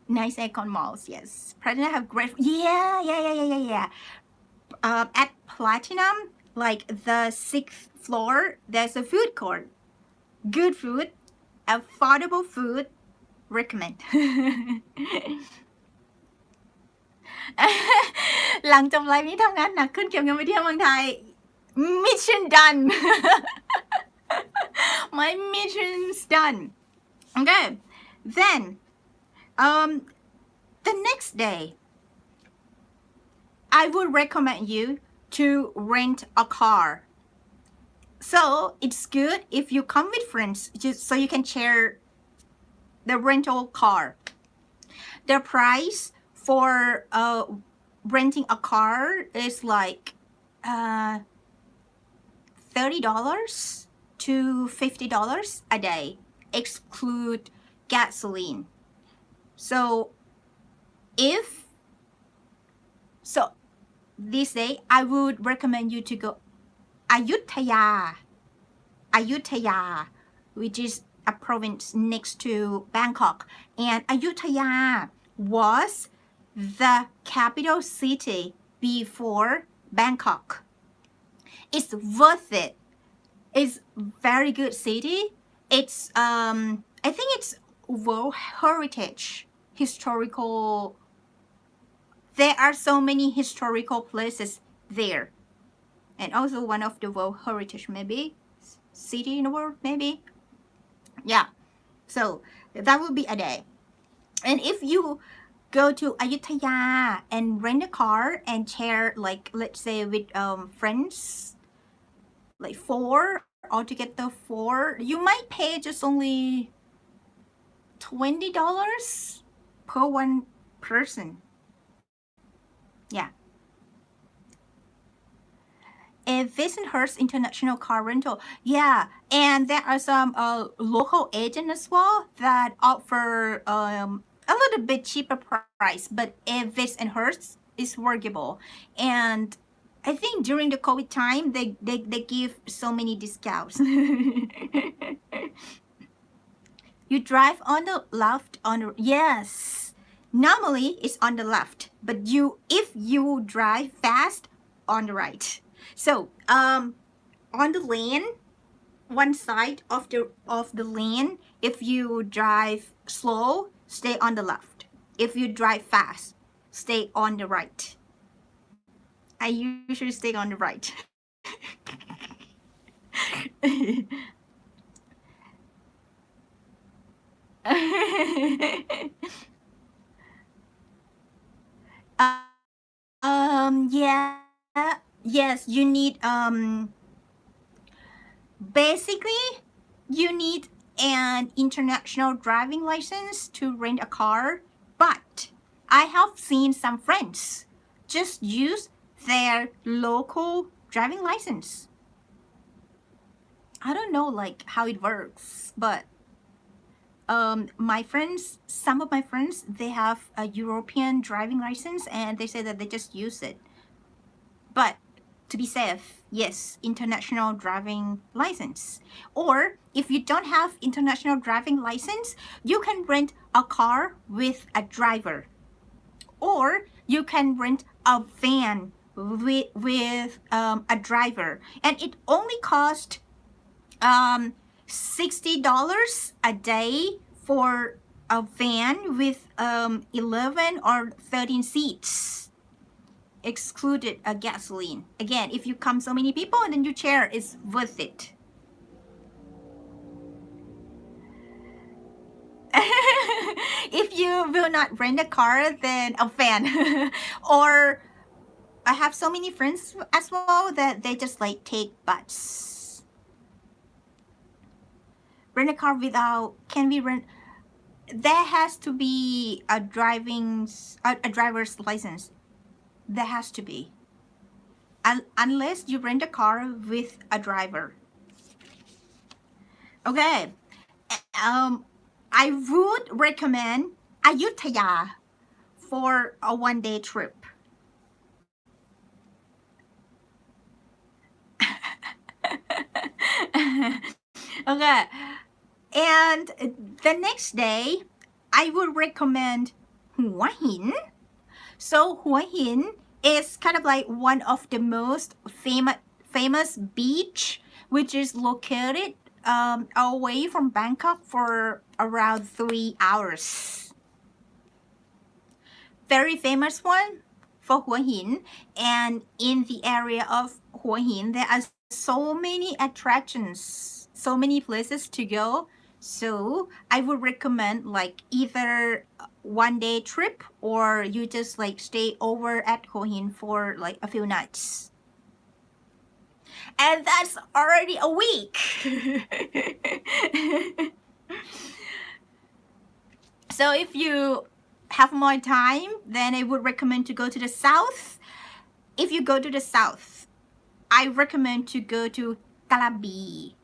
Nice icon malls, yes. Platinum have great. Yeah. At Platinum, like the 6th floor, there's a food court. Good food, affordable food. Recommend. หลังจบไลฟ์นี้ทำงานหนักขึ้นเก็บเงินไปเที่ยวเมืองไทย Mission done. My mission's done. Okay, then the next day I would recommend you to rent a car. So it's good if you come with friends, just so you can share the rental car. The price for renting a car is like $30 to $50 a day, exclude gasoline. So this day I would recommend you to go Ayutthaya, which is a province next to Bangkok, and Ayutthaya was the capital city before Bangkok. It's worth it. It's very good city. It's I think it's World Heritage historical. There are so many historical places there, and also one of the World Heritage maybe city in the world maybe. Yeah, so that would be a day. And if you go to Ayutthaya and rent a car and share, like let's say with friends, like 4 altogether 4, you might pay just only $20 per one person. Yeah. A Visionhurst International Car Rental. Yeah, and there are some local agents as well that offer a little bit cheaper price, but a Visionhurst is workable. And I think during the COVID time, they give so many discounts. You drive on the left, yes. Normally it's on the left, but if you drive fast, on the right. So on the lane, one side of the lane, if you drive slow, stay on the left. If you drive fast, stay on the right. I usually stay on the right. Yeah, yes, you need basically you need an international driving license to rent a car, but I have seen some friends just use their local driving license. I don't know like how it works, but my friends, some of my friends, they have a European driving license and they say that they just use it. But to be safe, yes, international driving license. Or if you don't have international driving license, you can rent a car with a driver. Or you can rent a van with a driver. And it only costs $60 a day for a van with 11 or 13 seats, excluded a gasoline. Again, if you come so many people and then you share, it's worth it. If you will not rent a car, then a van. Or I have so many friends as well that they just like take bus. Rent a car without, can we rent? There has to be a driver's license. There has to be. Unless you rent a car with a driver. Okay. I would recommend Ayutthaya for a one-day trip. Okay. And the next day, I would recommend Hua Hin. So Hua Hin is kind of like one of the most famous beach, which is located away from Bangkok for around 3 hours. Very famous one for Hua Hin, and in the area of Hua Hin there are so many attractions, so many places to go. So I would recommend like either one-day trip or you just like stay over at Hua Hin for like a few nights. And that's already a week. So if you have more time, then I would recommend to go to the south. If you go to the south, I recommend to go to Krabi.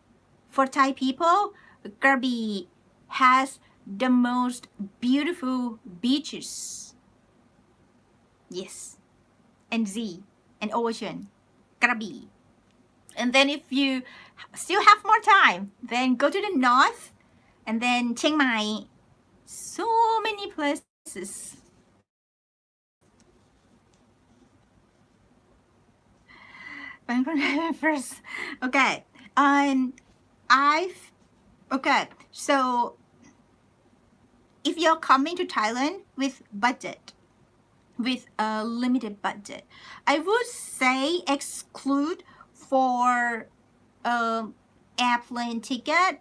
For Thai people, Krabi has the most beautiful beaches. Yes, and sea and ocean, Krabi. And then if you still have more time, then go to the north and then Chiang Mai. So many places. First, okay. Okay. So if you're coming to Thailand with budget, with a limited budget, I would say exclude for airplane ticket.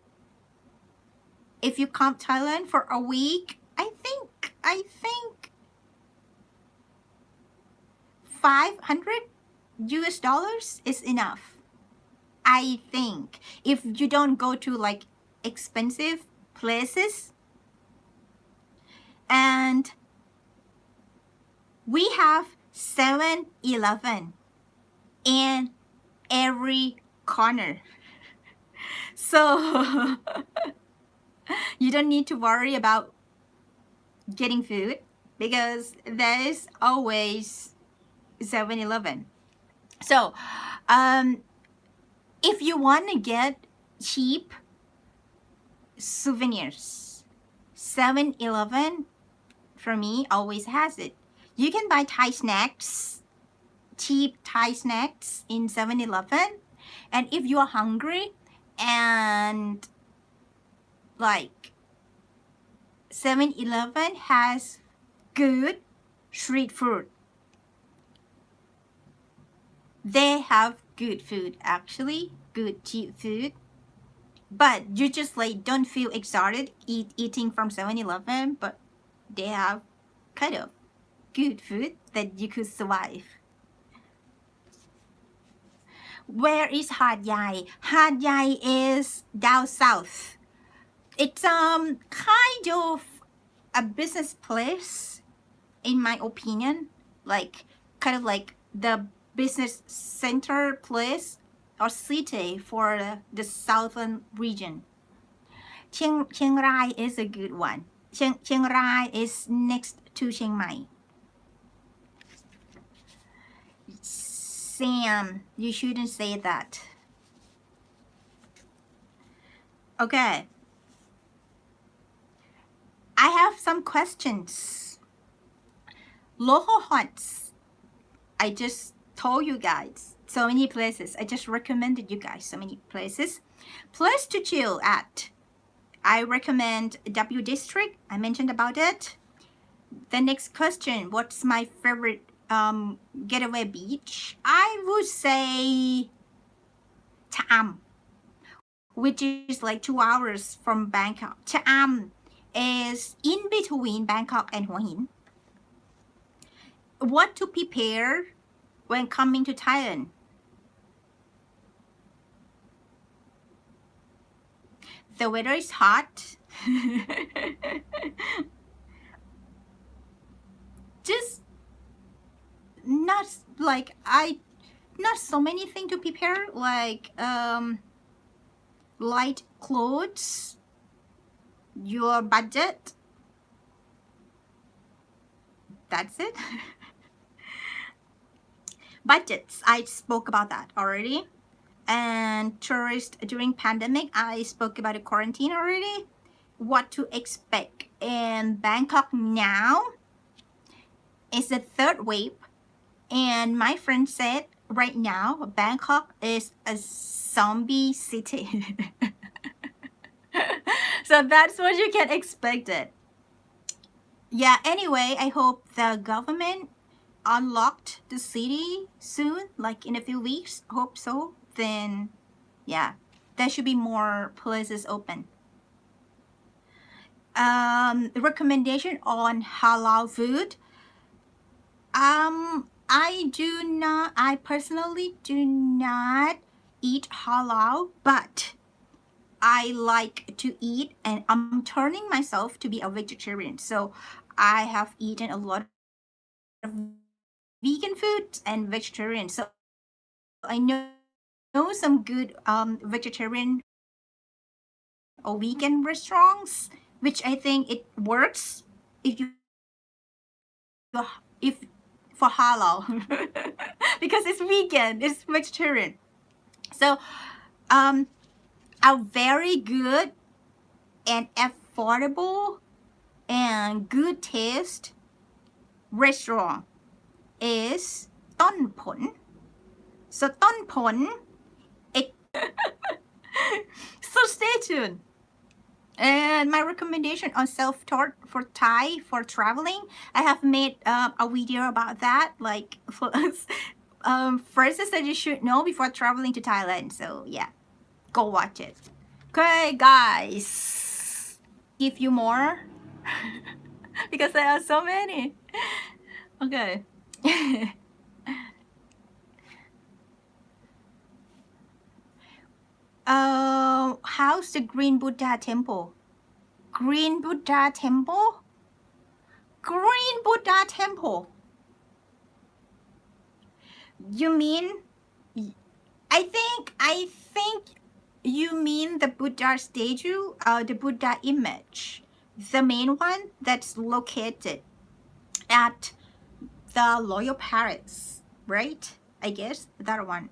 If you come to Thailand for a week, I think 500 US dollars is enough. I think if you don't go to like expensive places. And we have 7-Eleven in every corner. So you don't need to worry about getting food because there is always 7-Eleven. So if you want to get cheap souvenirs, 7-Eleven for me always has it. You can buy Thai snacks, cheap Thai snacks in 7-Eleven. And if you are hungry and like 7-Eleven has good street food. They have good food actually, good cheap food. But you just like don't feel excited eating from 7-Eleven, but they have kind of good food that you could survive. Where is Hat Yai? Hat Yai is down south. It's kind of a business place, in my opinion. Like kind of like the business center place or city for the southern region. Chiang Rai is a good one. Chiang Rai is next to Chiang Mai. Sam, you shouldn't say that. Okay. I have some questions. Local haunts. I just told you guys so many places. I just recommended you guys so many places. Place to chill at. I recommend W District. I mentioned about it. The next question, what's my favorite getaway beach? I would say Tam, which is like 2 hours from Bangkok. Tam is in between Bangkok and Hua Hin. What to prepare when coming to Thailand? The weather is hot. Just not like not so many things to prepare, like light clothes, your budget. That's it. Budgets, I spoke about that already. And tourist during pandemic, I spoke about the quarantine already. What to expect in Bangkok now is the third wave, and my friend said right now Bangkok is a zombie city. So that's what you can expect it. Yeah, anyway, I hope the government unlocked the city soon, like in a few weeks. Hope so. Then yeah, there should be more places open. Recommendation on halal food. I personally do not eat halal, but I like to eat, and I'm turning myself to be a vegetarian. So I have eaten a lot of vegan food and vegetarian. So I know some good vegetarian or vegan restaurants, which I think it works if you if for halal because it's vegan, it's vegetarian. So a very good and affordable and good taste restaurant is Ton Pon. So Ton Pon, so stay tuned. And my recommendation on self-taught for Thai for traveling, I have made a video about that, like phrases that you should know before traveling to Thailand. So yeah, go watch it. Okay, guys, give you more because there are so many. Okay. How's the Green Buddha Temple? Green Buddha Temple? Green Buddha Temple. You mean? I think you mean the Buddha statue, the Buddha image, the main one that's located at the Royal Palace, right? I guess that one.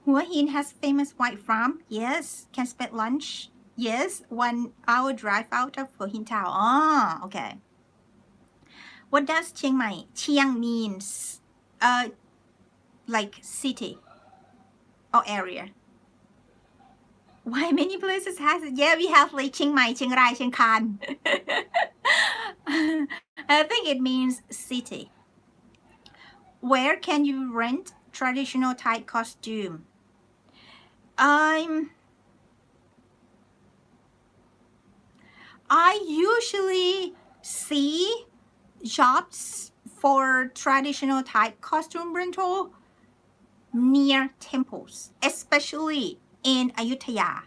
Hua Hin has famous white farm. Yes. Can spend lunch. Yes. 1 hour drive out of Hua Hin town. Ah, okay. What does Chiang Mai? Chiang means like city or area. Why many places has it? Yeah, we have like Chiang Mai, Chiang Rai, Chiang Khan. I think it means city. Where can you rent traditional Thai costume? I usually see shops for traditional Thai costume rental near temples, especially in Ayutthaya.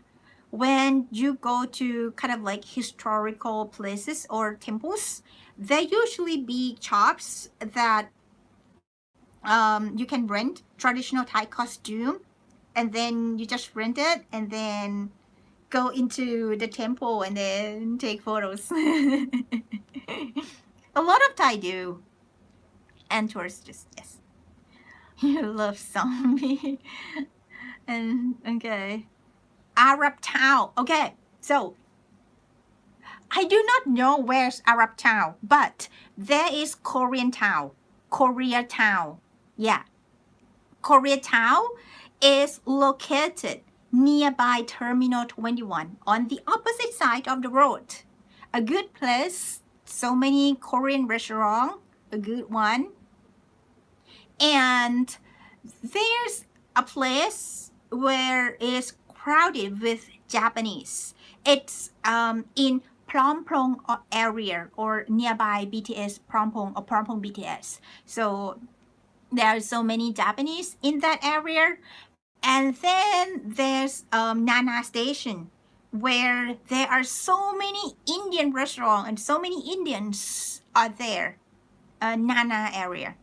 When you go to kind of like historical places or temples, there usually be shops that you can rent traditional Thai costume, and then you just rent it and then go into the temple and then take photos. A lot of Thai do, and tourists, yes. You love zombie. And okay, Arab town. Okay, so I do not know where's Arab town, but there is Korean town, Koreatown. Yeah, Koreatown is located nearby Terminal 21 on the opposite side of the road. A good place, so many Korean restaurants, a good one. And there's a place where it's crowded with Japanese. It's in Plompong area or nearby BTS Plompong or Plompong BTS. So there are so many Japanese in that area. And then there's Nana Station, where there are so many Indian restaurants and so many Indians are there. Nana area.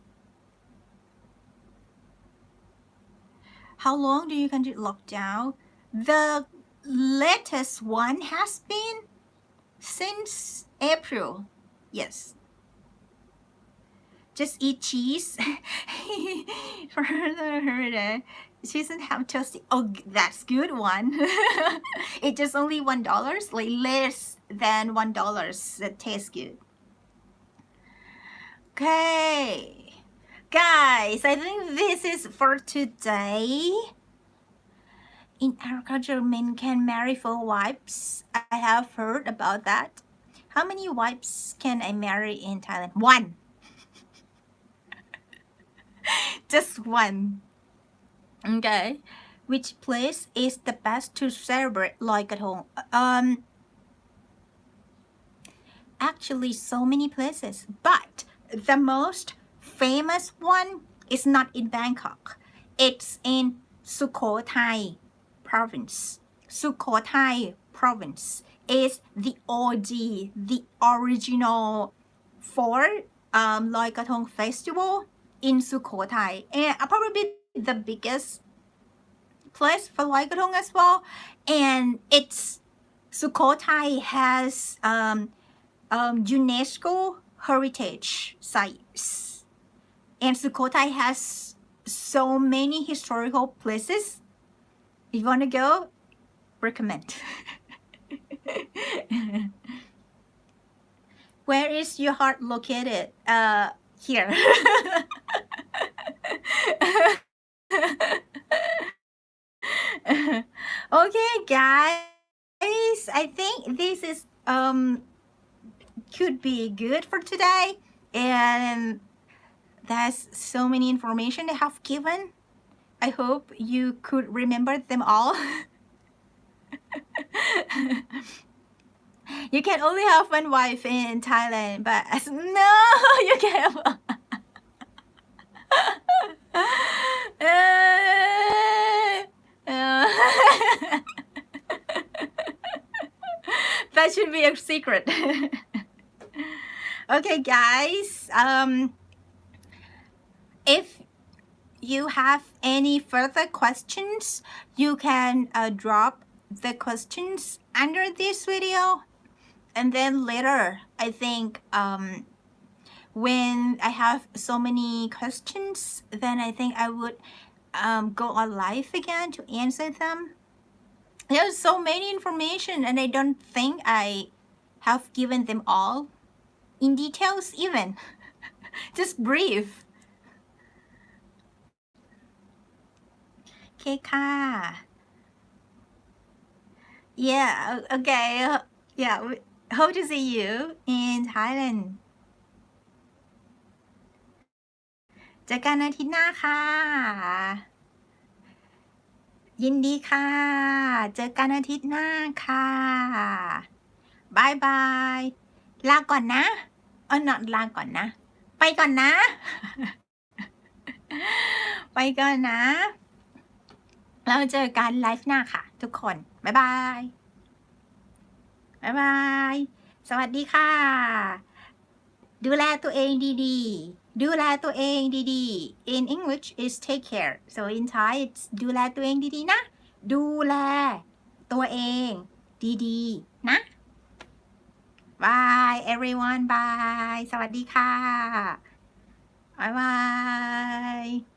How long do you continue lockdown? The latest one has been since April. Yes. Just eat cheese for the holiday. She doesn't have toasty. Oh, that's good one. It's just only $1, like less than $1. That tastes good. Okay, guys, I think this is for today. In agriculture, men can marry 4 wives. I have heard about that. How many wives can I marry in Thailand? 1. Just 1. Okay. Which place is the best to celebrate Loi Krathong? Actually, so many places, but the most famous one is not in Bangkok. It's in Sukhothai province. Sukhothai province is the OG, the original for Loi Krathong festival in Sukhothai, and probably the biggest place for Loi Krathong as well. And it's Sukhothai has UNESCO heritage sites, and Sukhothai has so many historical places. If you want to go, recommend. Where is your heart located? Here. Okay, guys, I think this is could be good for today, and that's so many information I have given. I hope you could remember them all. You can only have 1 wife in Thailand, but no, you can't. That should be a secret. Okay, guys, if you have any further questions, you can drop the questions under this video, and then later, I think when I have so many questions, then I think I would go on live again to answer them. There's so many information, and I don't think I have given them all in details even. Just brief. Okay, ka. Yeah, okay. Yeah, hope to see you in Thailand. เจอกันอาทิตย์หน้าค่ะ ยินดีค่ะ เจอกันอาทิตย์หน้าค่ะบายบาย ลาก่อนนะnot ลาก่อนนะ ไปก่อนนะ ไปก่อนนะ เราเจอกันไลฟ์หน้าค่ะ ทุกคน บ๊ายบาย บ๊ายบาย สวัสดีค่ะ ดูแลตัวเองดีๆ ดูแลตัวเองดีๆ in English is take care so in Thai it's ดูแลตัวเองดีๆนะดูแลตัวเองดีๆนะ Bye everyone bye สวัสดีค่ะ Bye bye